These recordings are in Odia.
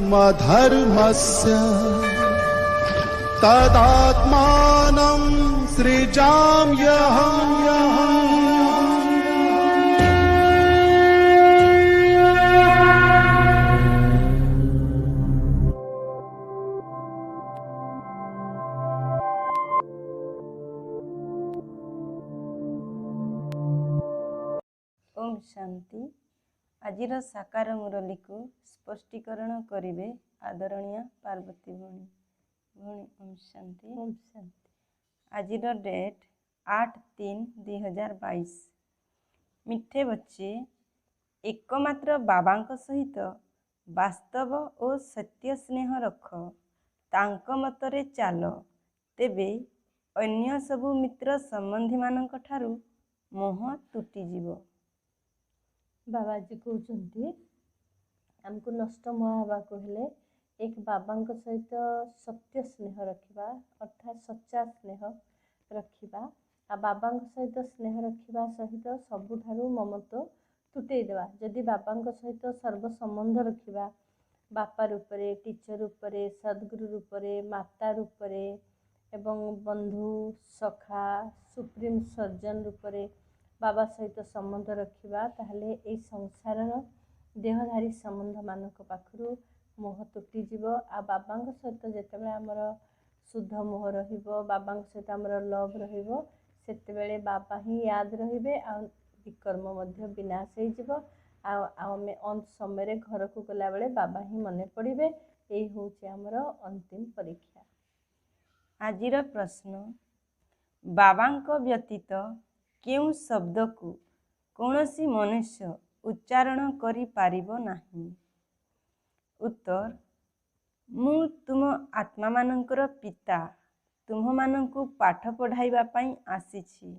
धर्मस्य तदात्मानं सृजाम्यहम्। ओम शांति। आजिर साकार मुरली को स्पष्टीकरण करिवे आदरणीय पार्वती भौणी। ओम शांति। ओम शांति। आजिर डेट 8/3/2022। मिठे बच्चे, एकमात्र बाबांक सहित वास्तव और सत्य स्नेह रख, तांक मतरे चाल, तेबे अन्य सबु मित्र संबंधी मानक ठारू मोह तुटिजिव। बाबाजी कहते आमको नष्ट मोह हवाको हेले एक बाबांक सहित सत्य स्नेह रखिबा, अर्थात सच्चा स्नेह रखिबा। आ बाबांक सहित स्नेह रखिबा सहित सबुठारू ममत्व तुटेई देवा। जदि बाबांक सहित सर्व संबंध रखिबा, बापा रूपरे, टीचर रूपरे, सद्गुरु रूपरे, माता रूपरे एवं बंधु सखा सुप्रीम सर्जन रूपरे बाबा सहित संबंध रखिबा, ताहले ए संसार देहधारी संबंध मानक पाखरु मोह तुटिजिव। आ बाबांक सहित जेतेबेले आमर शुद्ध मोह रहिबो, बाबांक सहित आमर लव रहिबो, सेतेबेले बाबा ही याद रहिबे। आ विकर्म मध्य विनाश होइजिव। आमे अंत समय घर को गला बेले बाबा ही मने पड़िबे। एई होउछि आमर अंतिम परीक्षा। आजिर प्रश्न, बाबांक व्यतीत केउ शब्द को कौनसी मनुष्य उच्चारण करि पारिबो नाही? उत्तर, मु तुम आत्मा मानकर पिता, तुम मानंकु पाठ पढ़ाइबा पई आसीछि।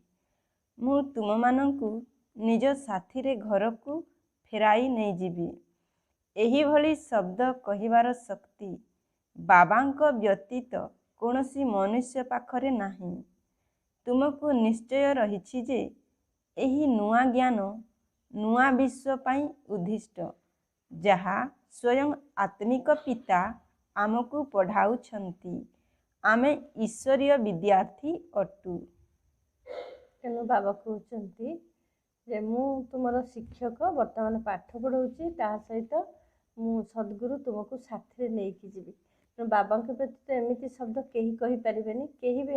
मु तुम मानंकु निज साथी रे घर को फेराई नहीं जीवी। एही भली शब्द कहिबार शक्ति बाबांक व्यतीत कौनसी मनुष्य पाखरे नाही। तुमको निश्चय रहिछि जे एही नुआ ज्ञान नुआ विश्व पाई उद्दिष्ट, जहा स्वयं आत्मिक पिता आमको पढ़ाउछंती। आमे ईश्वरीय विद्यार्थी अटू। तेणु बाबा कहते जे मु तुमर शिक्षक, वर्तमान पाठ पढ़ाऊँगी, ता सहित मु सद्गुरु तुमको साथी नहीं जीवी। तेणु बाबा व्यतीत एमती शब्द कहीं कही पारिबेनी, कहीं भी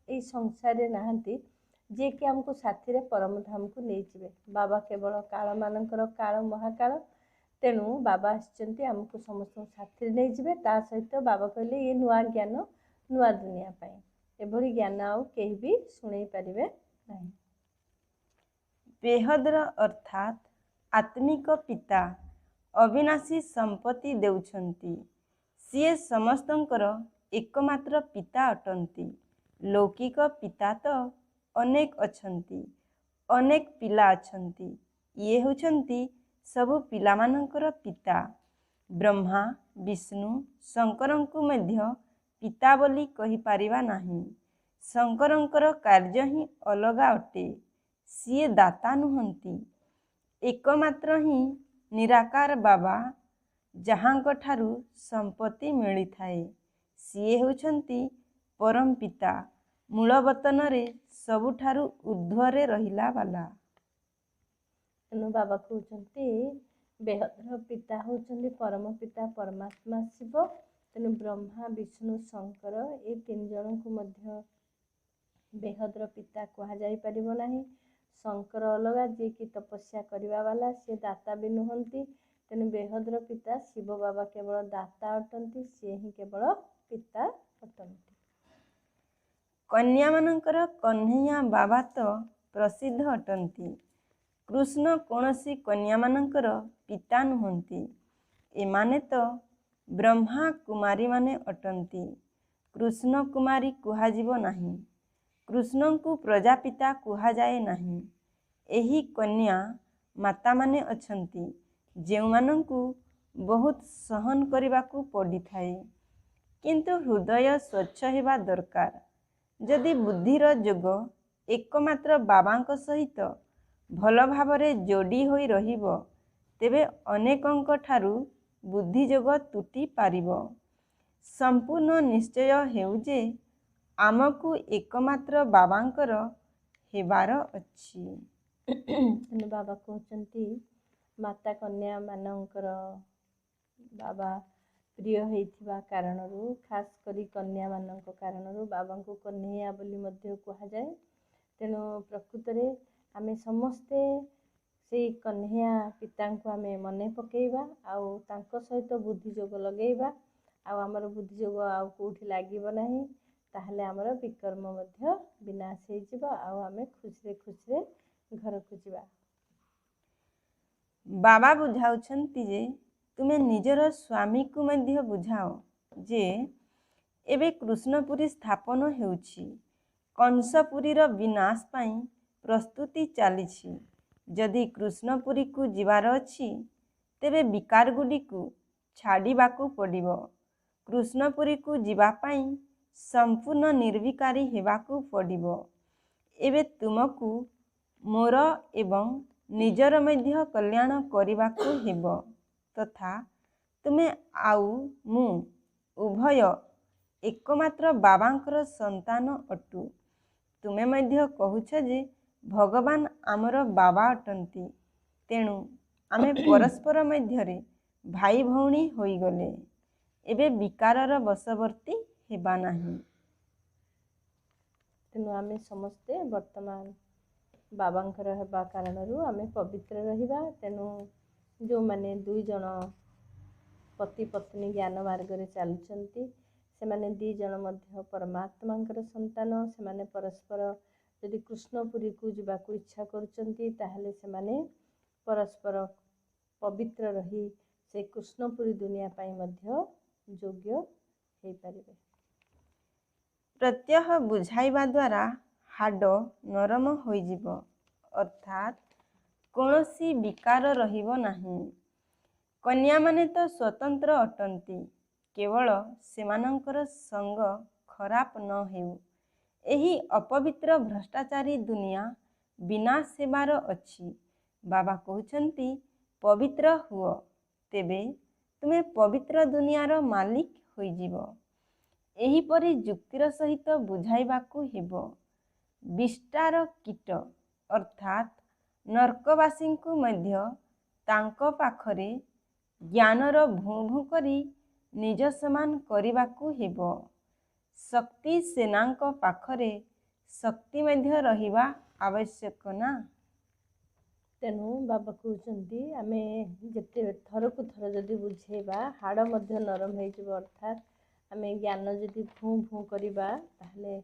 यही संसार नहांती जे कि आमको साथी रे परम धाम को नहीं जीवे। बाबा केवल काल मानकर काल महाकाल। तेणु बाबा आसचंती आमको समस्त साथी नहीं जीवे। ता सहित बाबा कहले ये नुआ ज्ञान नुआ दुनिया पाई, एभली ज्ञान आउ केही भी सुनै पारिबे नहीं। बेहद्र अर्थात आत्मिक पिता अविनाशी संपत्ति देउछंती। सीए समस्तंकर एकमात्र पिता अटंती। लौकिक पिता तो अनेक अछंती, अनेक पिला अछंती। ये होछंती सबु पिलामानंकर पिता। ब्रह्मा, विष्णु, शंकरंकु मध्य पिता बोली कहि पारिबा नाही। शंकरंकर कार्य ही अलगा अटे। सीए दाता नुहंती। एकमात्र ही निराकार बाबा जहांक ठारू संपत्ति मिली थाए। सीए होछंती परम पिता, मूलवतन रे सबुठारू ऊर्ध्वरे रहिला वाला। तेणु बाबा कहते बेहद्र पिता होचंदी परम पिता परमात्मा शिव। तेणु ब्रह्मा, विष्णु, शंकर ये तीन जन को मध्य बेहद्र पिता कहा जाई परिबो नाही। शंकर अलगा, जे कि तपस्या करिबा वाला, से दाता भी नुहंती। तेणु बेहद्र पिता शिव बाबा केवल दाता अटंती, से ही केवल पिता अटंती। कन्या मानकर कन्हैया बाबा तो प्रसिद्ध अटंती। कृष्ण कौनसी कन्या मानकर पिता नुहंती। एमाने तो ब्रह्मा कुमारी माने अटंती। कृष्ण कुमारी कुहाजिबो नाही। कृष्ण को प्रजापिता कुहाजाए नाही। एही कन्या माता माने अछंती, जेउमानंकु बहुत सहन करिबाकु पड़िथाए। किंतु हृदय स्वच्छ हेबा दरकार। जदि बुद्धिर जोग एकमात्र बाबांक सहित भल भावरे जोड़ी होई रहिबो, तेबे अनेकंक ठारू ବୁଦ୍ଧିଯୋଗ ତୁଟି ପାରିବ। ସମ୍ପୂର୍ଣ୍ଣ ନିଶ୍ଚୟ ହେଉ ଯେ ଆମକୁ ଏକମାତ୍ର ବାବାଙ୍କର ହେବାର ଅଛି। ତେଣୁ ବାବା କହୁଛନ୍ତି ମାତା କନ୍ୟା ମାନଙ୍କର ବାବା ପ୍ରିୟ ହେଇଥିବା କାରଣରୁ, ଖାସ୍ କରି କନ୍ୟାମାନଙ୍କ କାରଣରୁ ବାବାଙ୍କୁ କହ୍ନେୟା ବୋଲି ମଧ୍ୟ କୁହାଯାଏ। ତେଣୁ ପ୍ରକୃତରେ ଆମେ ସମସ୍ତେ ସେଇ କହ୍ନେୟା ପିତାଙ୍କୁ ଆମେ ମନେ ପକାଇବା ଆଉ ତାଙ୍କ ସହିତ ବୁଦ୍ଧିଯୋଗ ଲଗେଇବା। ଆଉ ଆମର ବୁଦ୍ଧିଯୋଗ ଆଉ କେଉଁଠି ଲାଗିବ ନାହିଁ, ତାହେଲେ ଆମର ବିକର୍ମ ମଧ୍ୟ ବିନାଶ ହେଇଯିବ ଆଉ ଆମେ ଖୁସିରେ ଖୁସିରେ ଘରକୁ ଯିବା। ବାବା ବୁଝାଉଛନ୍ତି ଯେ ତୁମେ ନିଜର ସ୍ୱାମୀକୁ ମଧ୍ୟ ବୁଝାଅ ଯେ ଏବେ କୃଷ୍ଣପୁରୀ ସ୍ଥାପନ ହେଉଛି। କଂସପୁରୀର ବିନାଶ ପାଇଁ ପ୍ରସ୍ତୁତି ଚାଲିଛି। ଯଦି କୃଷ୍ଣପୁରୀକୁ ଯିବାର ଅଛି ତେବେ ବିକାରଗୁଡ଼ିକୁ ଛାଡ଼ିବାକୁ ପଡ଼ିବ। କୃଷ୍ଣପୁରୀକୁ ଯିବା ପାଇଁ ସମ୍ପୂର୍ଣ୍ଣ ନିର୍ବିକାରୀ ହେବାକୁ ପଡ଼ିବ। ଏବେ ତୁମକୁ ମୋର ଏବଂ ନିଜର ମଧ୍ୟ କଲ୍ୟାଣ କରିବାକୁ ହେବ ତଥା ତୁମେ ଆଉ ମୁଁ ଉଭୟ ଏକମାତ୍ର ବାବାଙ୍କର ସନ୍ତାନ ଅଟୁ। ତୁମେ ମଧ୍ୟ କହୁଛ ଯେ ଭଗବାନ ଆମର ବାବା ଅଟନ୍ତି। ତେଣୁ ଆମେ ପରସ୍ପର ମଧ୍ୟରେ ଭାଇ ଭଉଣୀ ହୋଇଗଲେ ଏବେ ବିକାରର ବଶବର୍ତ୍ତୀ ହେବା ନାହିଁ। ତେଣୁ ଆମେ ସମସ୍ତେ ବର୍ତ୍ତମାନ ବାବାଙ୍କର ହେବା କାରଣରୁ ଆମେ ପବିତ୍ର ରହିବା। ତେଣୁ ଯେଉଁମାନେ ଦୁଇ ଜଣ ପତି ପତ୍ନୀ ଜ୍ଞାନ ମାର୍ଗରେ ଚାଲୁଛନ୍ତି ସେମାନେ ଦୁଇ ଜଣ ମଧ୍ୟ ପରମାତ୍ମାଙ୍କର ସନ୍ତାନ। ସେମାନେ ପରସ୍ପର ଯଦି କୃଷ୍ଣପୁରୀକୁ ଯିବାକୁ ଇଚ୍ଛା କରୁଛନ୍ତି ତାହେଲେ ସେମାନେ ପରସ୍ପର ପବିତ୍ର ରହି ସେ କୃଷ୍ଣପୁରୀ ଦୁନିଆ ପାଇଁ ମଧ୍ୟ ଯୋଗ୍ୟ ହେଇପାରିବେ। ପ୍ରତ୍ୟହ ବୁଝାଇବା ଦ୍ୱାରା ହାଡ଼ ନରମ ହୋଇଯିବ, ଅର୍ଥାତ୍ କୌଣସି ବିକାର ରହିବ ନାହିଁ। କନ୍ୟାମାନେ ତ ସ୍ୱତନ୍ତ୍ର ଅଟନ୍ତି, କେବଳ ସେମାନଙ୍କର ସଙ୍ଗ ଖରାପ ନ ହେଉ। ଏହି ଅପବିତ୍ର ଭ୍ରଷ୍ଟାଚାରୀ ଦୁନିଆ ବିନାଶ ହେବାର ଅଛି। ବାବା କହୁଛନ୍ତି ପବିତ୍ର ହୁଅ, ତେବେ ତୁମେ ପବିତ୍ର ଦୁନିଆର ମାଲିକ ହୋଇଯିବ। ଏହିପରି ଯୁକ୍ତିର ସହିତ ବୁଝାଇବାକୁ ହେବ। ବିଷ୍ଠାର କୀଟ ଅର୍ଥାତ୍ ନର୍କବାସୀଙ୍କୁ ମଧ୍ୟ ତାଙ୍କ ପାଖରେ ଜ୍ଞାନର ଭୁଁ ଭୁଁ କରି ନିଜ ସମାନ କରିବାକୁ ହେବ। ଶକ୍ତି ସେନାଙ୍କ ପାଖରେ ଶକ୍ତି ମଧ୍ୟ ରହିବା ଆବଶ୍ୟକ ନା। ତେଣୁ ବାବା କହୁଛନ୍ତି ଆମେ ଯେତେ ଥରକୁ ଥର ଯଦି ବୁଝେଇବା ହାଡ଼ ମଧ୍ୟ ନରମ ହେଇଯିବ। ଅର୍ଥାତ୍ ଆମେ ଜ୍ଞାନ ଯଦି ଭୁଁ ଭୁଁ କରିବା ତାହେଲେ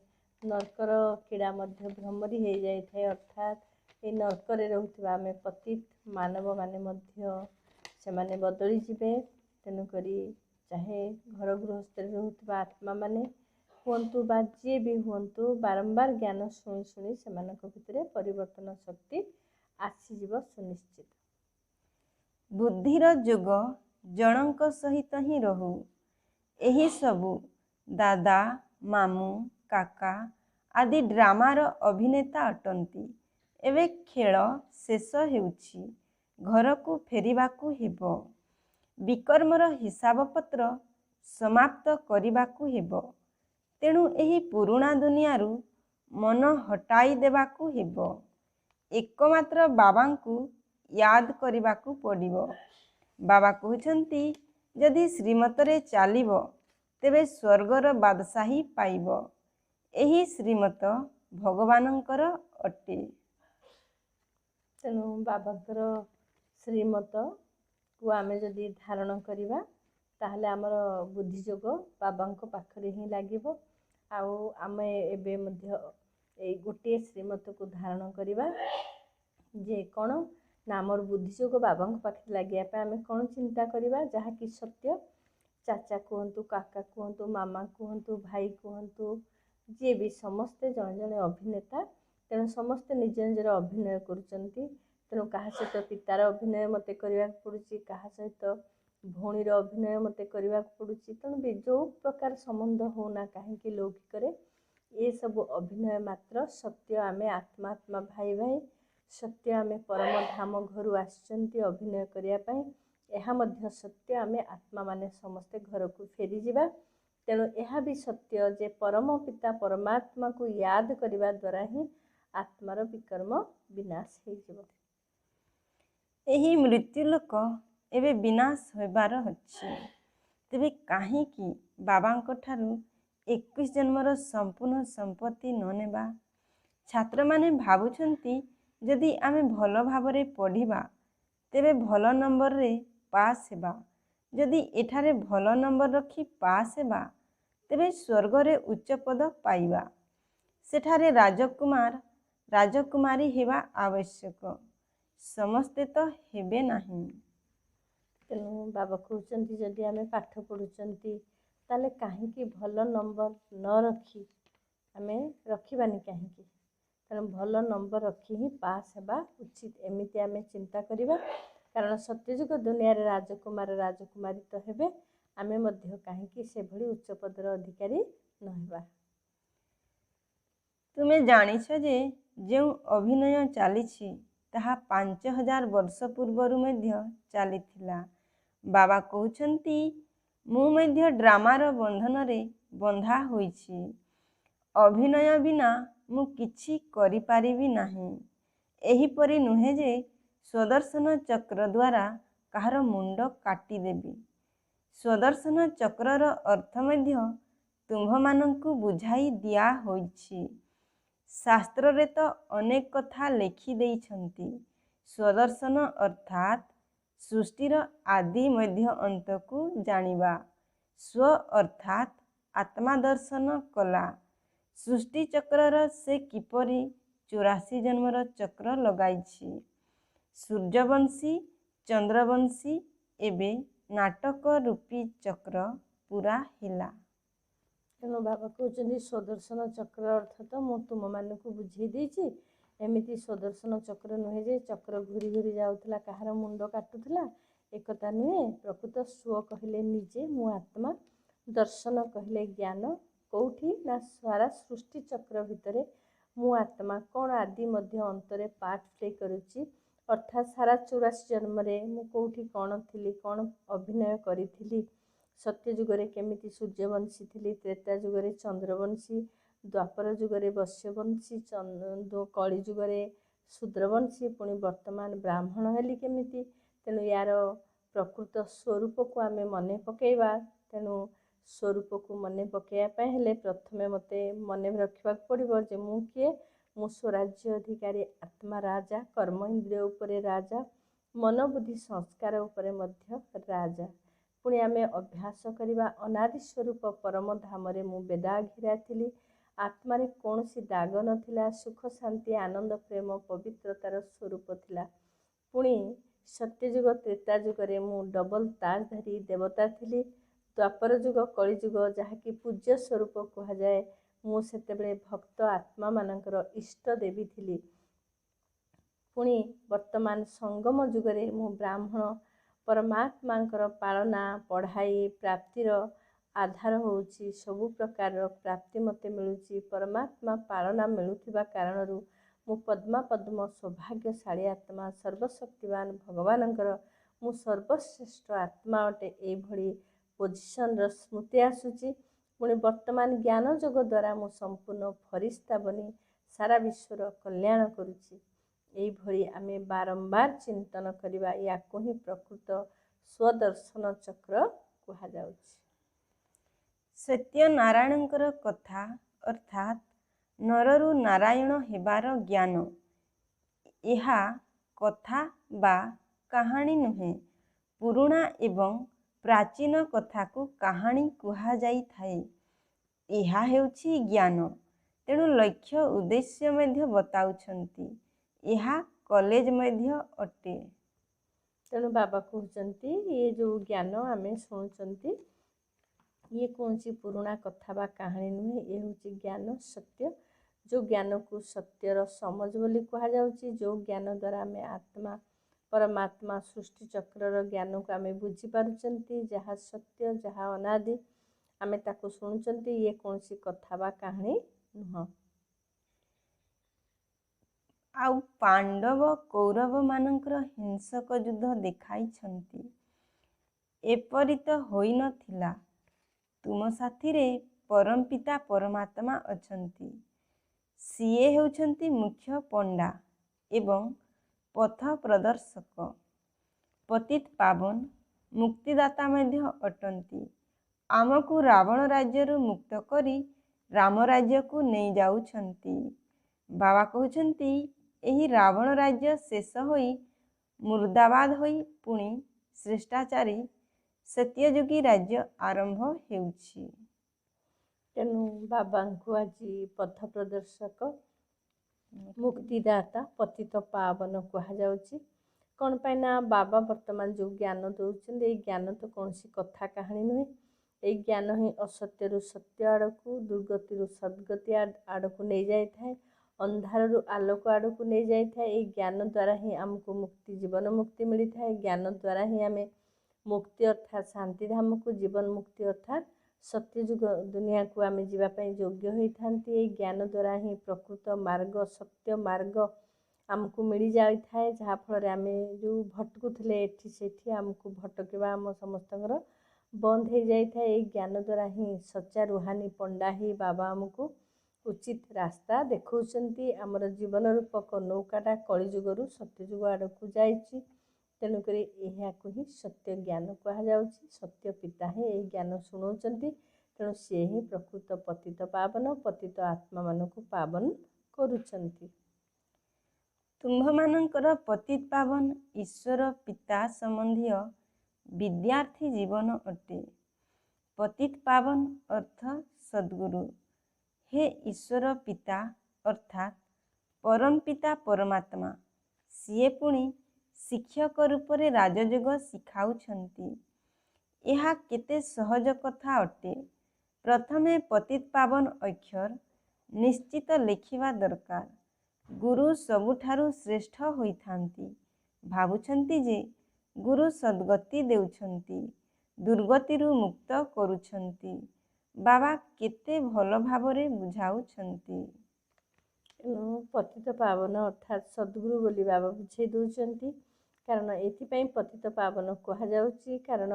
ନର୍କର କୀଡ଼ା ମଧ୍ୟ ଭ୍ରମରୀ ହେଇଯାଇଥାଏ। ଅର୍ଥାତ୍ এই ନର୍କରେ ରହୁଥିବା ଆମେ ପତିତ ମାନବମାନେ ମଧ୍ୟ ସେମାନେ ବଦଳିଯିବେ। ତେଣୁକରି ଚାହେ ଘର ଗୃହସ୍ଥରେ ରହୁଥିବା ଆତ୍ମାମାନେ ହୁଅନ୍ତୁ ବା ଯିଏ ବି ହୁଅନ୍ତୁ, ବାରମ୍ବାର ଜ୍ଞାନ ଶୁଣି ଶୁଣି ସେମାନଙ୍କ ଭିତରେ ପରିବର୍ତ୍ତନ ଶକ୍ତି ଆସିଯିବ ସୁନିଶ୍ଚିତ। ବୁଦ୍ଧିର ଯୋଗ ଜଣଙ୍କ ସହିତ ହିଁ ରହୁ। ଏହି ସବୁ ଦାଦା, ମାମୁଁ, କାକା ଆଦି ଡ୍ରାମାର ଅଭିନେତା ଅଟନ୍ତି। ଏବେ ଖେଳ ଶେଷ ହେଉଛି, ଘରକୁ ଫେରିବାକୁ ହେବ। ବିକର୍ମର ହିସାବପତ୍ର ସମାପ୍ତ କରିବାକୁ ହେବ। ତେଣୁ ଏହି ପୁରୁଣା ଦୁନିଆରୁ ମନ ହଟାଇ ଦେବାକୁ ହେବ। ଏକମାତ୍ର ବାବାଙ୍କୁ ୟାଦ କରିବାକୁ ପଡ଼ିବ। ବାବା କହୁଛନ୍ତି ଯଦି ଶ୍ରୀମତରେ ଚାଲିବ ତେବେ ସ୍ୱର୍ଗର ବାଦଶାହୀ ପାଇବ। ଏହି ଶ୍ରୀମତ ଭଗବାନଙ୍କର ଅଟେ। ତେଣୁ ବାବାଙ୍କର ଶ୍ରୀମତକୁ ଆମେ ଯଦି ଧାରଣ କରିବା ତାହେଲେ ଆମର ବୁଦ୍ଧିଯୋଗ ବାବାଙ୍କ ପାଖରେ ହିଁ ଲାଗିବ। ଆଉ ଆମେ ଏବେ ମଧ୍ୟ ଏଇ ଗୋଟିଏ ଶ୍ରୀମତକୁ ଧାରଣ କରିବା ଯେ କ'ଣ ନା ଆମର ବୁଦ୍ଧିଯୋଗ ବାବାଙ୍କ ପାଖରେ ଲାଗିବା ପାଇଁ ଆମେ କ'ଣ ଚିନ୍ତା କରିବା, ଯାହାକି ସତ୍ୟ। ଚାଚା କୁହନ୍ତୁ, କାକା କୁହନ୍ତୁ, ମାମା କୁହନ୍ତୁ, ଭାଇ କୁହନ୍ତୁ, ଯିଏ ବି ସମସ୍ତେ ଜଣେ ଜଣେ ଅଭିନେତା। ତେଣୁ ସମସ୍ତେ ନିଜ ନିଜର ଅଭିନୟ କରୁଛନ୍ତି। ତେଣୁ କାହା ସହିତ ପିତାର ଅଭିନୟ ମୋତେ କରିବାକୁ ପଡ଼ୁଛି, କାହା ସହିତ ଭଉଣୀର ଅଭିନୟ ମୋତେ କରିବାକୁ ପଡ଼ୁଛି। ତେଣୁ ଯେଉଁ ପ୍ରକାର ସମ୍ବନ୍ଧ ହେଉନା କାହିଁକି ଲୌକିକରେ ଏସବୁ ଅଭିନୟ ମାତ୍ର। ସତ୍ୟ ଆମେ ଆତ୍ମା ଭାଇ ଭାଇ, ସତ୍ୟ ଆମେ ପରମ ଧାମ ଘରୁ ଆସିଛନ୍ତି ଅଭିନୟ କରିବା ପାଇଁ। ଏହା ମଧ୍ୟ ସତ୍ୟ, ଆମେ ଆତ୍ମାମାନେ ସମସ୍ତେ ଘରକୁ ଫେରିଯିବା। ତେଣୁ ଏହା ବି ସତ୍ୟ ଯେ ପରମ ପିତା ପରମାତ୍ମାକୁ ୟାଦ କରିବା ଦ୍ୱାରା ହିଁ ଆତ୍ମାର ବିକର୍ମ ବିନାଶ ହେଇଯିବ। ଏହି ମୃତ୍ୟୁଲୋକ ଏବେ ବିନାଶ ହେବାର ଅଛି। ତେବେ କାହିଁକି ବାବାଙ୍କ ଠାରୁ 21 ଜନ୍ମର ସମ୍ପୂର୍ଣ୍ଣ ସମ୍ପତ୍ତି ନ ନେବା? ଛାତ୍ରମାନେ ଭାବୁଛନ୍ତି ଯଦି ଆମେ ଭଲ ଭାବରେ ପଢ଼ିବା ତେବେ ଭଲ ନମ୍ବରରେ ପାସ୍ ହେବା। ଯଦି ଏଠାରେ ଭଲ ନମ୍ବର ରଖି ପାସ୍ ହେବା ତେବେ ସ୍ୱର୍ଗରେ ଉଚ୍ଚ ପଦ ପାଇବା। ସେଠାରେ ରାଜକୁମାର ରାଜକୁମାରୀ ହେବା ଆବଶ୍ୟକ। ସମସ୍ତେ ତ ହେବେ ନାହିଁ। ତେଣୁ ବାବା କହୁଛନ୍ତି ଯଦି ଆମେ ପାଠ ପଢ଼ୁଛନ୍ତି ତାହେଲେ କାହିଁକି ଭଲ ନମ୍ବର ନ ରଖି ଆମେ ରଖିବାନି କାହିଁକି? ତେଣୁ ଭଲ ନମ୍ବର ରଖି ହିଁ ପାସ୍ ହେବା ଉଚିତ, ଏମିତି ଆମେ ଚିନ୍ତା କରିବା। କାରଣ ସତ୍ୟଯୁଗ ଦୁନିଆରେ ରାଜକୁମାର ରାଜକୁମାରୀ ତ ହେବେ, ଆମେ ମଧ୍ୟ କାହିଁକି ସେଭଳି ଉଚ୍ଚ ପଦର ଅଧିକାରୀ ନ ହେବା। ତୁମେ ଜାଣିଛ ଯେ ଯେଉଁ ଅଭିନୟ ଚାଲିଛି ତାହା 5000 ବର୍ଷ ପୂର୍ବରୁ ମଧ୍ୟ ଚାଲିଥିଲା। ବାବା କହୁଛନ୍ତି ମୁଁ ମଧ୍ୟ ଡ୍ରାମାର ବନ୍ଧନରେ ବନ୍ଧା ହୋଇଛି। ଅଭିନୟ ବିନା ମୁଁ କିଛି କରିପାରିବି ନାହିଁ। ଏହିପରି ନୁହେଁ ଯେ ସ୍ୱଦର୍ଶନ ଚକ୍ର ଦ୍ୱାରା କାହାର ମୁଣ୍ଡ କାଟିଦେବି। ସ୍ୱଦର୍ଶନ ଚକ୍ରର ଅର୍ଥ ମଧ୍ୟ ତୁମ୍ଭମାନଙ୍କୁ ବୁଝାଇ ଦିଆ ହୋଇଛି। ଶାସ୍ତ୍ରରେ ତ ଅନେକ କଥା ଲେଖି ଦେଇଛନ୍ତି। ସ୍ୱଦର୍ଶନ ଅର୍ଥାତ୍ ସୃଷ୍ଟିର ଆଦି ମଧ୍ୟ ଅନ୍ତକୁ ଜାଣିବା। ସ୍ୱ ଅର୍ଥାତ୍ ଆତ୍ମା ଦର୍ଶନ କଲା। ସୃଷ୍ଟି ଚକ୍ରର ସେ କିପରି 84 ଜନ୍ମର ଚକ୍ର ଲଗାଇଛି। ସୂର୍ଯ୍ୟବଂଶୀ ଚନ୍ଦ୍ରବଂଶୀ ଏବେ ନାଟକ ରୂପୀ ଚକ୍ର ପୂରା ହେଲା। ତେଣୁ ବାବା କହୁଛନ୍ତି ସ୍ୱଦର୍ଶନ ଚକ୍ର ଅର୍ଥ ତ ମୁଁ ତୁମମାନଙ୍କୁ ବୁଝେଇ ଦେଇଛି। ଏମିତି ସ୍ୱଦର୍ଶନ ଚକ୍ର ନୁହେଁ ଯେ ଚକ୍ର ଘୁରି ଘୁରି ଯାଉଥିଲା କାହାର ମୁଣ୍ଡ କାଟୁଥିଲା, ଏକଥା ନୁହେଁ। ପ୍ରକୃତ ସ୍ୱ କହିଲେ ନିଜେ, ମୁଁ ଆତ୍ମା। ଦର୍ଶନ କହିଲେ ଜ୍ଞାନ। କେଉଁଠି ନା ସାରା ସୃଷ୍ଟି ଚକ୍ର ଭିତରେ ମୁଁ ଆତ୍ମା କ'ଣ ଆଦି ମଧ୍ୟ ଅନ୍ତରେ ପାର୍ଟ ପ୍ଲେ କରୁଛି। ଅର୍ଥାତ୍ ସାରା 84 ଜନ୍ମରେ ମୁଁ କେଉଁଠି କ'ଣ ଥିଲି, କ'ଣ ଅଭିନୟ କରିଥିଲି। ସତ୍ୟ ଯୁଗରେ କେମିତି ସୂର୍ଯ୍ୟବଂଶୀ ଥିଲି, ତ୍ରେତା ଯୁଗରେ ଚନ୍ଦ୍ରବଂଶୀ, ଦ୍ୱାପର ଯୁଗରେ ବୈଶ୍ୟବଂଶୀ, କଳି ଯୁଗରେ ଶୂଦ୍ରବଂଶୀ, ପୁଣି ବର୍ତ୍ତମାନ ବ୍ରାହ୍ମଣ ହେଲି କେମିତି। ତେଣୁ ୟାର ପ୍ରକୃତ ସ୍ୱରୂପକୁ ଆମେ ମନେ ପକାଇବା। ତେଣୁ ସ୍ୱରୂପକୁ ମନେ ପକାଇବା ପାଇଁ ହେଲେ ପ୍ରଥମେ ମୋତେ ମନେ ରଖିବାକୁ ପଡ଼ିବ ଯେ ମୁଁ କିଏ। ମୁଁ ସ୍ୱରାଜ୍ୟ ଅଧିକାରୀ ଆତ୍ମା ରାଜା, କର୍ମ ଇନ୍ଦ୍ରିୟ ଉପରେ ରାଜା, ମନ ବୁଦ୍ଧି ସଂସ୍କାର ଉପରେ ମଧ୍ୟ ରାଜା। ପୁଣି ଆମେ ଅଭ୍ୟାସ କରିବା ଅନାଦି ସ୍ୱରୂପ ପରମ ଧାମରେ ମୁଁ ବେଦାଘିରା ଥିଲି। ଆତ୍ମାରେ କୌଣସି ଦାଗ ନଥିଲା, ସୁଖ ଶାନ୍ତି ଆନନ୍ଦ ପ୍ରେମ ପବିତ୍ରତାର ସ୍ୱରୂପ ଥିଲା। ପୁଣି ସତ୍ୟଯୁଗ ତ୍ରେତା ଯୁଗରେ ମୁଁ ଡବଲ ତାଜଧାରୀ ଦେବତା ଥିଲି। ଦ୍ୱାପର ଯୁଗ କଳିଯୁଗ ଯାହାକି ପୂଜ୍ୟ ସ୍ୱରୂପ କୁହାଯାଏ, ମୁଁ ସେତେବେଳେ ଭକ୍ତ ଆତ୍ମାମାନଙ୍କର ଇଷ୍ଟ ଦେବୀ ଥିଲି। ପୁଣି ବର୍ତ୍ତମାନ ସଙ୍ଗମ ଯୁଗରେ ମୁଁ ବ୍ରାହ୍ମଣ। ପରମାତ୍ମାଙ୍କର ପାଳନା ପଢ଼ାଇ ପ୍ରାପ୍ତିର ଆଧାର ହେଉଛି ସବୁ ପ୍ରକାରର ପ୍ରାପ୍ତି ମୋତେ ମିଳୁଛି। ପରମାତ୍ମା ପାଳନା ମିଳୁଥିବା କାରଣରୁ ମୁଁ ପଦ୍ମା ପଦ୍ମ ସୌଭାଗ୍ୟଶାଳୀ ଆତ୍ମା, ସର୍ବଶକ୍ତିବାନ ଭଗବାନଙ୍କର ମୁଁ ସର୍ବଶ୍ରେଷ୍ଠ ଆତ୍ମା ଅଟେ। ଏଇଭଳି ପୋଜିସନର ସ୍ମୃତି ଆସୁଛି। ପୁଣି ବର୍ତ୍ତମାନ ଜ୍ଞାନ ଯୋଗ ଦ୍ୱାରା ମୁଁ ସମ୍ପୂର୍ଣ୍ଣ ଫରିସ୍ତା ବନି ସାରା ବିଶ୍ୱର କଲ୍ୟାଣ କରୁଛି। ଏଇଭଳି ଆମେ ବାରମ୍ବାର ଚିନ୍ତନ କରିବା। ୟାକୁ ହିଁ ପ୍ରକୃତ ସ୍ୱଦର୍ଶନ ଚକ୍ର କୁହାଯାଉଛି। ସତ୍ୟନାରାୟଣଙ୍କର କଥା ଅର୍ଥାତ୍ ନରରୁ ନାରାୟଣ ହେବାର ଜ୍ଞାନ। ଏହା କଥା ବା କାହାଣୀ ନୁହେଁ। ପୁରୁଣା ଏବଂ ପ୍ରାଚୀନ କଥାକୁ କାହାଣୀ କୁହାଯାଇଥାଏ। ଏହା ହେଉଛି ଜ୍ଞାନ। ତେଣୁ ଲକ୍ଷ୍ୟ ଉଦ୍ଦେଶ୍ୟ ମଧ୍ୟ ବତାଉଛନ୍ତି। ଏହା କଲେଜ ମଧ୍ୟ ଅଟେ। ତେଣୁ ବାବା କହୁଛନ୍ତି ଇଏ ଯେଉଁ ଜ୍ଞାନ ଆମେ ଶୁଣୁଛନ୍ତି ଇଏ କୌଣସି ପୁରୁଣା କଥା ବା କାହାଣୀ ନୁହେଁ। ଇଏ ହେଉଛି ଜ୍ଞାନ ସତ୍ୟ, ଯେଉଁ ଜ୍ଞାନକୁ ସତ୍ୟର ସମଜ ବୋଲି କୁହାଯାଉଛି। ଯେଉଁ ଜ୍ଞାନ ଦ୍ୱାରା ଆମେ ଆତ୍ମା ପରମାତ୍ମା ସୃଷ୍ଟି ଚକ୍ରର ଜ୍ଞାନକୁ ଆମେ ବୁଝିପାରୁଛନ୍ତି। ଯାହା ସତ୍ୟ, ଯାହା ଅନାଦି, ଆମେ ତାକୁ ଶୁଣୁଛନ୍ତି। ଇଏ କୌଣସି କଥା ବା କାହାଣୀ ନୁହଁ। ଆଉ ପାଣ୍ଡବ କୌରବମାନଙ୍କର ହିଂସକ ଯୁଦ୍ଧ ଦେଖାଇଛନ୍ତି। ଏପରି ତ ହୋଇନଥିଲା। ତୁମ ସାଥିରେ ପରମପିତା ପରମାତ୍ମା ଅଛନ୍ତି। ସିଏ ହେଉଛନ୍ତି ମୁଖ୍ୟ ପଣ୍ଡା ଏବଂ ପଥ ପ୍ରଦର୍ଶକ, ପତିତ ପାବନ, ମୁକ୍ତିଦାତା ମଧ୍ୟ ଅଟନ୍ତି। ଆମକୁ ରାବଣ ରାଜ୍ୟରୁ ମୁକ୍ତ କରି ରାମ ରାଜ୍ୟକୁ ନେଇଯାଉଛନ୍ତି। ବାବା କହୁଛନ୍ତି ଏହି ରାବଣ ରାଜ୍ୟ ଶେଷ ହୋଇ ମୁର୍ଦାବାଦ ହୋଇ ପୁଣି ଶ୍ରେଷ୍ଠାଚାରୀ ସତ୍ୟଯୋଗୀ ରାଜ୍ୟ ଆରମ୍ଭ ହେଉଛି। ତେଣୁ ବାବାଙ୍କୁ ଆଜି ପଥ ପ୍ରଦର୍ଶକ, ମୁକ୍ତିଦାତା, ପତିତ ପାବନ କୁହାଯାଉଛି। କ'ଣ ପାଇଁ ନା ବାବା ବର୍ତ୍ତମାନ ଯେଉଁ ଜ୍ଞାନ ଦେଉଛନ୍ତି, ଏଇ ଜ୍ଞାନ ତ କୌଣସି କଥା କାହାଣୀ ନୁହେଁ। ଏଇ ଜ୍ଞାନ ହିଁ ଅସତ୍ୟରୁ ସତ୍ୟ ଆଡ଼କୁ, ଦୁର୍ଗତିରୁ ସଦ୍ଗତି ଆଡ଼କୁ ନେଇଯାଇଥାଏ, ଅନ୍ଧାରରୁ ଆଲୋକ ଆଡ଼କୁ ନେଇଯାଇଥାଏ। ଏଇ ଜ୍ଞାନ ଦ୍ୱାରା ହିଁ ଆମକୁ ମୁକ୍ତି, ଜୀବନ ମୁକ୍ତି ମିଳିଥାଏ। ଜ୍ଞାନ ଦ୍ୱାରା ହିଁ ଆମେ ମୁକ୍ତି ଅର୍ଥାତ୍ ଶାନ୍ତିଧାମକୁ, ଜୀବନ ମୁକ୍ତି ଅର୍ଥାତ୍ ସତ୍ୟଯୁଗ ଦୁନିଆକୁ ଆମେ ଯିବା ପାଇଁ ଯୋଗ୍ୟ ହୋଇଥାନ୍ତି। ଏଇ ଜ୍ଞାନ ଦ୍ୱାରା ହିଁ ପ୍ରକୃତ ମାର୍ଗ, ସତ୍ୟ ମାର୍ଗ ଆମକୁ ମିଳିଯାଇଥାଏ। ଯାହାଫଳରେ ଆମେ ଯେଉଁ ଭଟକୁଥିଲେ ଏଠି ସେଠି, ଆମକୁ ଭଟକିବା ଆମ ସମସ୍ତଙ୍କର ବନ୍ଦ ହେଇଯାଇଥାଏ। ଏଇ ଜ୍ଞାନ ଦ୍ୱାରା ହିଁ ସଚ୍ଚା ରୁହାନୀ ପଣ୍ଡା ହିଁ ବାବା ଆମକୁ ଉଚିତ ରାସ୍ତା ଦେଖାଉଛନ୍ତି। ଆମର ଜୀବନ ରୂପକ ନୌକାଟା କଳିଯୁଗରୁ ସତ୍ୟଯୁଗ ଆଡ଼କୁ ଯାଇଛି। ତେଣୁକରି ଏହାକୁ ହିଁ ସତ୍ୟ ଜ୍ଞାନ କୁହାଯାଉଛି। ସତ୍ୟ ପିତା ହିଁ ଏହି ଜ୍ଞାନ ଶୁଣାଉଛନ୍ତି। ତେଣୁ ସିଏ ହିଁ ପ୍ରକୃତ ପତିତ ପାବନ, ପତିତ ଆତ୍ମାମାନଙ୍କୁ ପାବନ କରୁଛନ୍ତି। ତୁମ୍ଭମାନଙ୍କର ପତିତ ପାବନ ଈଶ୍ୱର ପିତା ସମ୍ବନ୍ଧୀୟ ବିଦ୍ୟାର୍ଥୀ ଜୀବନ ଅଟେ। ପତିତ ପାବନ ଅର୍ଥ ସଦ୍ଗୁରୁ। ହେ ଈଶ୍ୱର ପିତା ଅର୍ଥାତ୍ ପରମପିତା ପରମାତ୍ମା, ସିଏ ପୁଣି ଶିକ୍ଷକ ରୂପରେ ରାଜଯୋଗ ଶିଖାଉଛନ୍ତି। ଏହା କେତେ ସହଜ କଥା ଅଟେ। ପ୍ରଥମେ ପତିତ ପାବନ ଅକ୍ଷର ନିଶ୍ଚିତ ଲେଖିବା ଦରକାର। ଗୁରୁ ସବୁଠାରୁ ଶ୍ରେଷ୍ଠ ହୋଇଥାନ୍ତି। ଭାବୁଛନ୍ତି ଯେ ଗୁରୁ ସଦ୍ଗତି ଦେଉଛନ୍ତି, ଦୁର୍ଗତିରୁ ମୁକ୍ତ କରୁଛନ୍ତି। ବାବା କେତେ ଭଲ ଭାବରେ ବୁଝାଉଛନ୍ତି। ପତିତ ପାବନ ଅର୍ଥାତ୍ ସଦ୍ଗୁରୁ ବୋଲି ବାବା ବୁଝେଇ ଦେଉଛନ୍ତି। କାରଣ ଏଥିପାଇଁ ପତିତ ପାବନ କୁହାଯାଉଛି, କାରଣ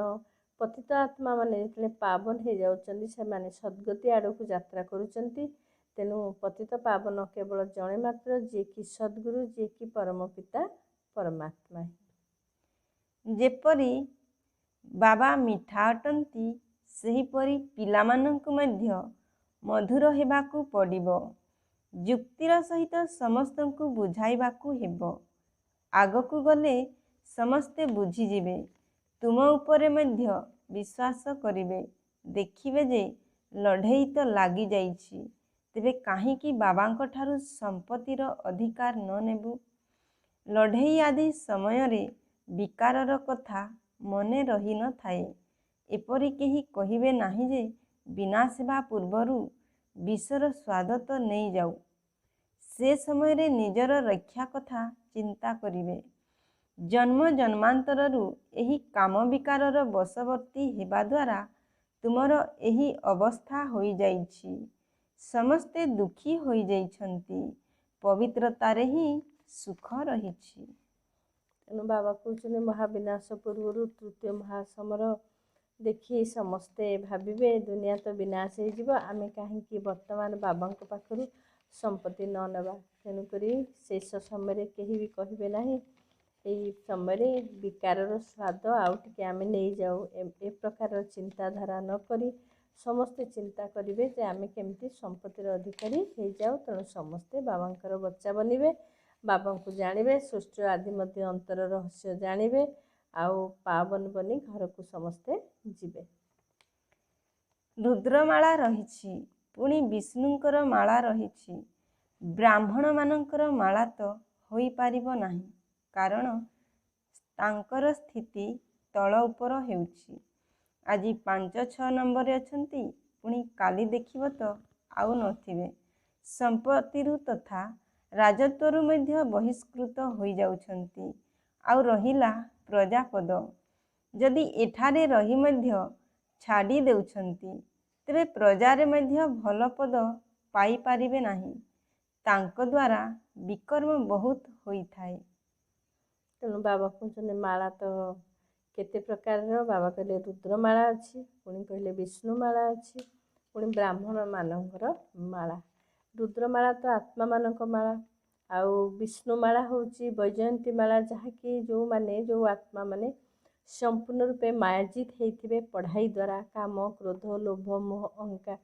ପତିତ ଆତ୍ମାମାନେ ଯେତେବେଳେ ପାବନ ହେଇଯାଉଛନ୍ତି, ସେମାନେ ସଦ୍ଗତି ଆଡ଼କୁ ଯାତ୍ରା କରୁଛନ୍ତି। ତେଣୁ ପତିତ ପାବନ କେବଳ ଜଣେ ମାତ୍ର, ଯିଏକି ସଦ୍ଗୁରୁ, ଯିଏକି ପରମ ପିତା ପରମାତ୍ମା। ଯେପରି ବାବା ମିଠା ଅଟନ୍ତି, ସେହିପରି ପିଲାମାନଙ୍କୁ ମଧ୍ୟ ମଧୁର ହେବାକୁ ପଡ଼ିବ। ଯୁକ୍ତିର ସହିତ ସମସ୍ତଙ୍କୁ ବୁଝାଇବାକୁ ହେବ। ଆଗକୁ ଗଲେ ସମସ୍ତେ ବୁଝିଯିବେ, ତୁମ ଉପରେ ମଧ୍ୟ ବିଶ୍ୱାସ କରିବେ। ଦେଖିବେ ଯେ ଲଢ଼େଇ ତ ଲାଗିଯାଇଛି, ତେବେ କାହିଁକି ବାବାଙ୍କ ଠାରୁ ସମ୍ପତ୍ତିର ଅଧିକାର ନ ନେବୁ? ଲଢ଼େଇ ଆଦି ସମୟରେ ବିକାରର କଥା ମନେ ରହିନଥାଏ। ଏପରି କେହି କହିବେ ନାହିଁ ଯେ ବିନାଶ ହେବା ପୂର୍ବରୁ ବିଷର ସ୍ୱାଦ ତ ନେଇଯାଉ। ସେ ସମୟରେ ନିଜର ରକ୍ଷା କଥା ଚିନ୍ତା କରିବେ। ଜନ୍ମ ଜନ୍ମାନ୍ତରରୁ ଏହି କାମ ବିକାରର ବଶବର୍ତ୍ତୀ ହେବା ଦ୍ୱାରା ତୁମର ଏହି ଅବସ୍ଥା ହୋଇଯାଇଛି। ସମସ୍ତେ ଦୁଃଖୀ ହୋଇଯାଇଛନ୍ତି, ପବିତ୍ରତାରେ ହିଁ ସୁଖ ରହିଛି। ତେଣୁ ବାବା କହୁଛନ୍ତି ମହାବିନାଶ ପୂର୍ବରୁ ତୃତୀୟ ମହାସମର ଦେଖି ସମସ୍ତେ ଭାବିବେ ଦୁନିଆ ତ ବିନାଶ ହେଇଯିବ, ଆମେ କାହିଁକି ବର୍ତ୍ତମାନ ବାବାଙ୍କ ପାଖରୁ ସମ୍ପତ୍ତି ନ ନେବା। ତେଣୁକରି ଶେଷ ସମୟରେ କେହି ବି କହିବେ ନାହିଁ ଏହି ସମୟରେ ବିକାରର ସ୍ୱାଦ ଆଉ ଟିକେ ଆମେ ନେଇଯାଉ। ଏ ପ୍ରକାରର ଚିନ୍ତାଧାରା ନ କରି ସମସ୍ତେ ଚିନ୍ତା କରିବେ ଯେ ଆମେ କେମିତି ସମ୍ପତ୍ତିର ଅଧିକାରୀ ହେଇଯାଉ। ତେଣୁ ସମସ୍ତେ ବାବାଙ୍କର ବଚ୍ଚା ବନିବେ, ବାବାଙ୍କୁ ଜାଣିବେ, ସୃଷ୍ଟିର ଆଦି ମଧ୍ୟ ଅନ୍ତର ରହସ୍ୟ ଜାଣିବେ, ଆଉ ପାବନ ବନି ଘରକୁ ସମସ୍ତେ ଯିବେ। ରୁଦ୍ରମାଳା ରହିଛି, ପୁଣି ବିଷ୍ଣୁଙ୍କର ମାଳା ରହିଛି। ବ୍ରାହ୍ମଣମାନଙ୍କର ମାଳା ତ ହୋଇପାରିବ ନାହିଁ, କାରଣ ତାଙ୍କର ସ୍ଥିତି ତଳ ଉପର ହେଉଛି। ଆଜି 5-6 ନମ୍ବରରେ ଅଛନ୍ତି, ପୁଣି କାଲି ଦେଖିବ ତ ଆଉ ନଥିବେ। ସମ୍ପତ୍ତିରୁ ତଥା ରାଜତ୍ୱରୁ ମଧ୍ୟ ବହିଷ୍କୃତ ହୋଇଯାଉଛନ୍ତି। ଆଉ ରହିଲା ପ୍ରଜାପଦ। ଯଦି ଏଠାରେ ରହି ମଧ୍ୟ ଛାଡ଼ି ଦେଉଛନ୍ତି, ତେବେ ପ୍ରଜାରେ ମଧ୍ୟ ଭଲ ପଦ ପାଇପାରିବେ ନାହିଁ। ତାଙ୍କ ଦ୍ୱାରା ବିକର୍ମ ବହୁତ ହୋଇଥାଏ। ତେଣୁ ବାବା କହୁଛନ୍ତି ମାଳା ତ केते प्रकारर बाबा कहले रुद्रमाला अच्छी, पुणी कहले विष्णुमाला अच्छी, पुणी ब्राह्मण मानकर माला। रुद्रमाला तो आत्मा मानक माला, आउ विष्णुमाला होची वैजयंती माला, जहाँकि जो माने जो आत्मा माने संपूर्ण रूपे मायाजित होइथिबे पढ़ाई द्वारा काम क्रोध लोभ मोह अहंकार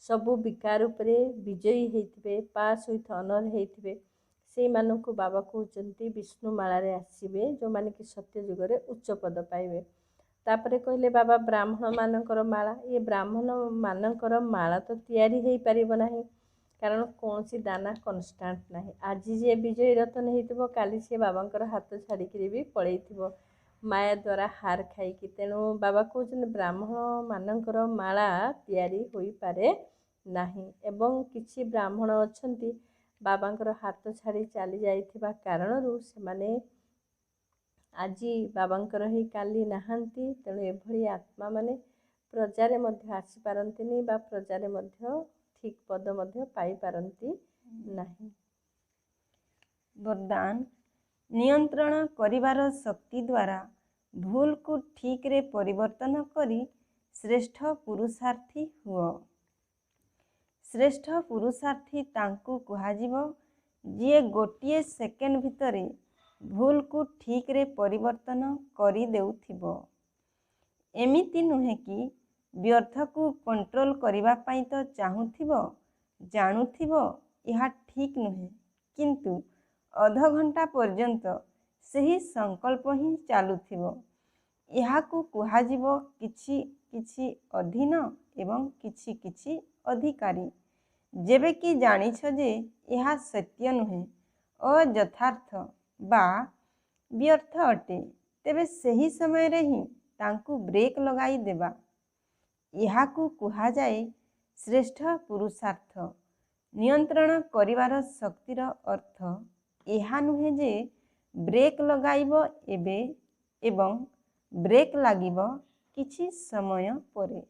सबू विकार उपरे विजयी होइथिबे, पास विथ ऑनर होइथिबे, से मानकु बाबा कहउचंती विष्णुमाला रे आसीबे, जो माने कि सत्य जुगरे उच्च पद पाइबे। तापरे कहले बाबा ब्राह्मण मानकर माला, ये ब्राह्मण मानकर माला तो तैयारी होई परिबो नाही, कारण कौन सी दाना कन्स्टांट नाही। आज जे विजयी रतन होइथिबो काली से बाबांकर हाथ छाड़िकी भी पळेइथिबो माया द्वारा हार खाइकी। तेणु बाबा कहउछन ब्राह्मण मानकर माला तैयारी होई पारे नाही, एवं किछि ब्राह्मण अछंती बाबांकर हाथ छाड़ी चली जाइथिबा कारणरू सेमाने आजी बाबांकर ही काली नाहांती। तेणु एभली आत्मा माने प्रजारे मध्य आसी पारंतिनी बा प्रजारे मध्य ठीक पद मध्य पाई पारंती नाही। वरदान नियंत्रण करिवार शक्ति द्वारा भूल को ठीक रे परिवर्तन करी श्रेष्ठ पुरुषार्थी हुओ। श्रेष्ठ पुरुषार्थी तांकु कुहाजिबो जिए गोटिए सेकेंड भितरे भूल को ठीक रे परिवर्तन करी देउथिबो। एमिति नुहे कि व्यर्थ को कंट्रोल करिबा पाई तो चाहुथिबो, जानुथिबो यह ठीक नुहे, किंतु अध घंटा पर्यंत सही संकल्प ही चालुथिबो। यहाकू कुहाजिबो किछि किछि अधीन एवं किछि किछि अधिकारी। जेबे कि जानिछ जे यह सत्य नुहे अयथार्थ बा व्यर्थ अटे, तेबे सही समय रे ही तांकु ब्रेक लगाई देबा। यहाकू कुहा जाए श्रेष्ठ पुरुषार्थ। नियंत्रण करिवार शक्तिर अर्थ यह नुहे जे ब्रेक लगाइबो एबे एवं ब्रेक लागिबो किछि समय परे।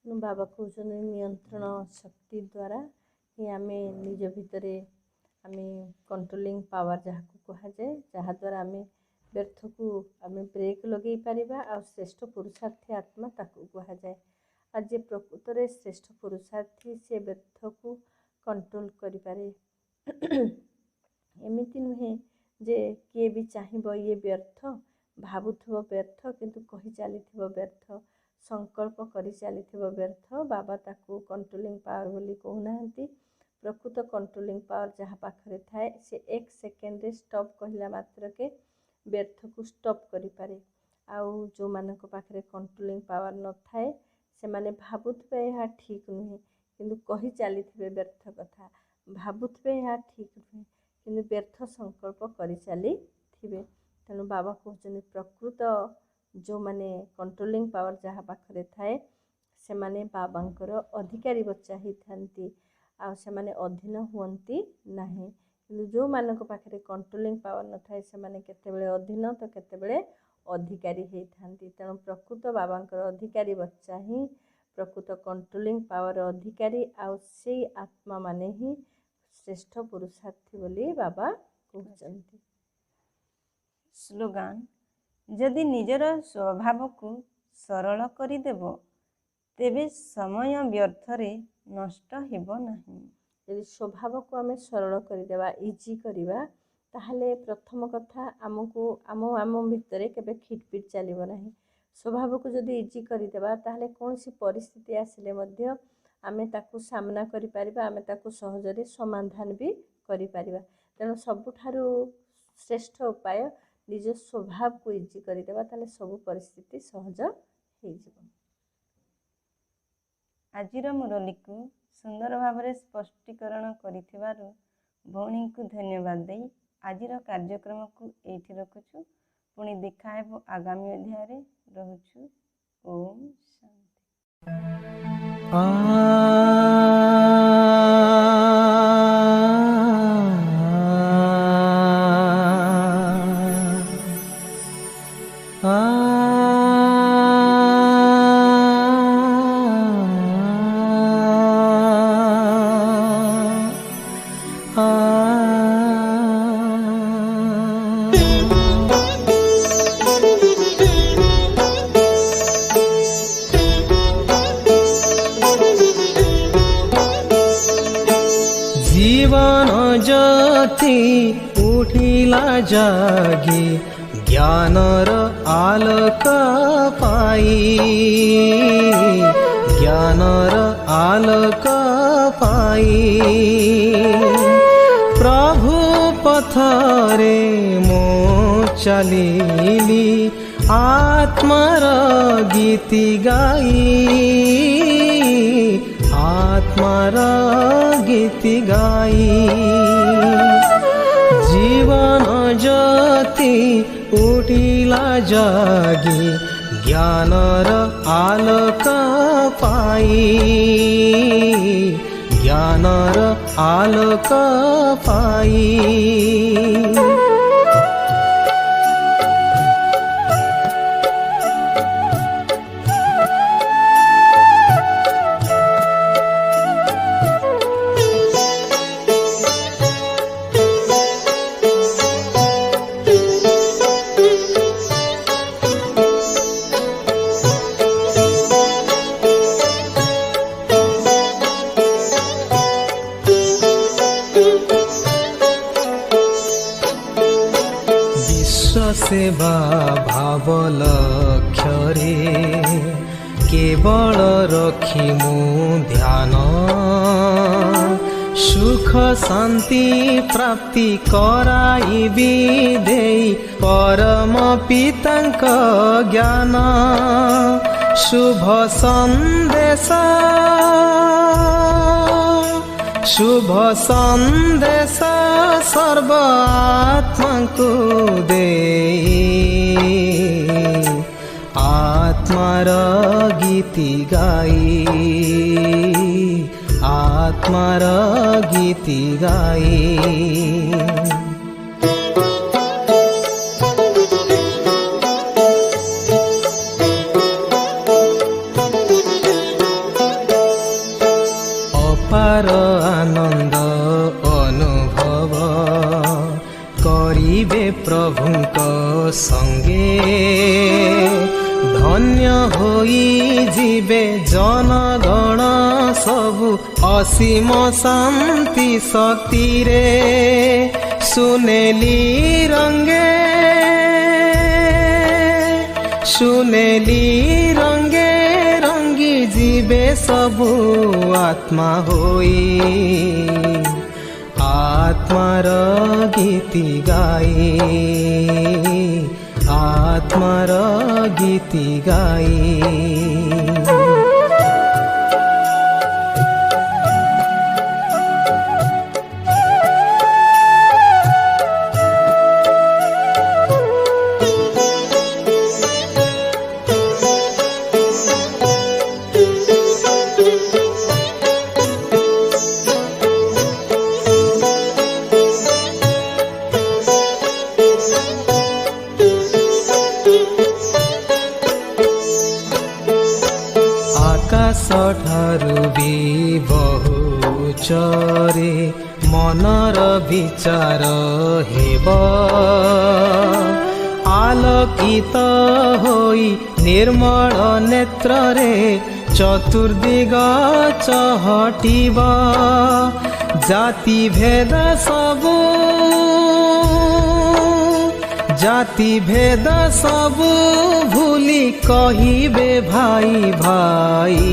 बाबा कहउछन नियंत्रण शक्ति द्वारा ही आमे निज भितरे आमे कंट्रोलिंग पावर जहाँकू कहा जाए, जहाँ द्वारा आमे व्यर्थ को आमे ब्रेक लगे पारिबा आ श्रेष्ठ पुरुषार्थी आत्मा ताकू कहा जाए। आज जे प्रकृत श्रेष्ठ पुरुषार्थी से व्यर्थ को कंट्रोल करि पारे। एमिति नुहे जे किए भी चाहिबो ये व्यर्थ भावुथिबो व्यर्थ, किंतु कहि चलीथिबो व्यर्थ, संकल्प करि चलीथिबो व्यर्थ, बाबा ताकू कंट्रोलिंग पावर बोली कहउनाहंती। प्रकृत कंट्रोलिंग पावर जहाँ पाखरे थाए से एक सेकेंड रे स्टॉप कहला मात्र के व्यर्थ को स्टॉप करि पारे। आउ जो मानक पाखरे कंट्रोलिंग पावर न थाए से माने भावुथिबे यह ठीक नुहे, किंतु कहि चलीथिबे व्यर्थ कथा, भावुथिबे यह ठीक नुहे किंतु व्यर्थ संकल्प करि चलीथिबे। तेणु बाबा कहउछन प्रकृत जो माने कंट्रोलिंग पावर जहाँ पाखरे थाए से माने बाबांकर अधिकारी बच्चा ही थांती, आ से माने अधीन हुअंती नाही। किंतु जो मानक पाखरे कंट्रोलिंग पावर न थाए से माने केतेबेले अधीन तो केतेबेले अधिकारी ही थांती। तेणु प्रकृत बाबांकर अधिकारी बच्चा ही प्रकृत कंट्रोलिंग पावर अधिकारी, आउ से आत्मा माने ही श्रेष्ठ पुरुषार्थी बोली बाबा कहउचंती। स्लोगान जदि निजर स्वभाव को सरल करि देबो तेबे समय व्यर्थरे नष्ट हेबो नाही। यदि स्वभाव को आमे सरल करिदेबा इजी करिबा ताहले प्रथम कथा आमको आम भितरे केबे खिटपिट चलिबो नाही। स्वभाव को जदि इजी करिदेबा ताहले कौन सी परिस्थिति आसिले मध्य आमे ताकू सामना करि पारिबा, आमे ताकू सहजरे समाधान भी करि पारिबा। तेणु सबुठारु श्रेष्ठ उपाय निज स्वभाव को इजी करिदेबा, ताहले सबु परिस्थिति सहज हेजिबो। आजिर मुरली को सुंदर भाव स्पष्टीकरण करिथिबारु भौणी को धन्यवाद देई आजिर कार्यक्रम को एठी रखुछु। पुणी देखा हेबो आगामी अध्याय रे रहुछु। ओम शांति। ଜାତି ଉଠିଲା ଜାଗି ଜ୍ଞାନର ଆଲୋକ ପାଇ, ଜ୍ଞାନର ଆଲୋକ ପାଇ। ପ୍ରଭୁ ପଥରେ ମୁଁ ଚାଲିଲି ଆତ୍ମାର ଗୀତି ଗାଇ, ଆତ୍ମାର ଗୀତି ଗାଇ। ଜୀବନ ଜ୍ୟୋତି ଉଠିଲା ଜାଗି ଜ୍ଞାନର ଆଲୋକ ପାଇ, ଜ୍ଞାନର ଆଲୋକ ପାଇ। ସେବା ଭାବ ଲକ୍ଷ୍ୟରେ କେବଳ ରଖି ମୁଁ ଧ୍ୟାନ, ସୁଖ ଶାନ୍ତି ପ୍ରାପ୍ତି କରାଇବି ଦେଇ ପରମ ପିତାଙ୍କ ଜ୍ଞାନ। ଶୁଭ ସନ୍ଦେଶ, ଶୁଭ ସନ୍ଦେଶ ସର୍ବ ଆତ୍ମାଙ୍କୁ ଦେଇ ଆତ୍ମାର ଗୀତି ଗାଇ, ଆତ୍ମାର ଗୀତି ଗାଇ। ଅପାର ଆନନ୍ଦ ଅନୁଭବ କରିବେ ପ୍ରଭୁଙ୍କ ସଙ୍ଗେ, ଧନ୍ୟ ହୋଇଯିବେ ଜନଗଣ ସବୁ ଅସୀମ ଶାନ୍ତି ଶକ୍ତିରେ। ସୁନେଲି ରଙ୍ଗେ, ସୁନେଲି ରଙ୍ଗେ ରଙ୍ଗି ଯିବେ ସବୁ ଆତ୍ମା ହୋଇ, ଆତ୍ମାର ଗୀତି ଗାଇ, ଆତ୍ମାର ଗୀତି ଗାଇ। ଆକାଶଠାରୁ ବି ବହୁ ଉଚ୍ଚରେ ମନର ବିଚାର ହେବ, ଆଲୋକିତ ହୋଇ ନିର୍ମଳ ନେତ୍ରରେ ଚତୁର୍ଦିଗ ଚହଟିବ। ଜାତି ଭେଦ ସବୁ, ଜାତି ଭେଦ ସବୁ ଭୁଲି କହିବେ ଭାଇ ଭାଇ,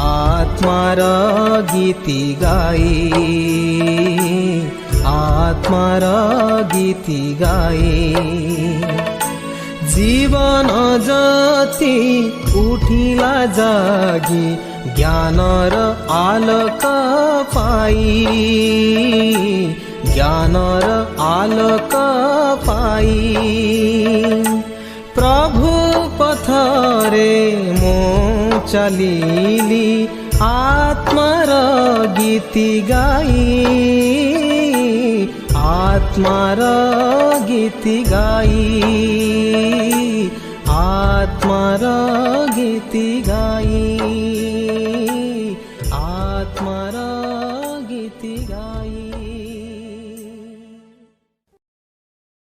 ଆତ୍ମାର ଗୀତି ଗାଇ, ଆତ୍ମାର ଗୀତି ଗାଇ। ଜୀବନ ଜ୍ୟୋତି ଉଠିଲା ଜାଗି ଜ୍ଞାନର ଆଲୋକ ପାଇ, ଜ୍ଞାନର ଆଲୋକ ପାଇ। ପ୍ରଭୁ ପଥରେ ମୁଁ ଚାଲିଲି ଆତ୍ମାର ଗୀତି ଗାଇ, आत्मार गीति गाई, आत्मार गीति गाई, आत्मार गीति गाई।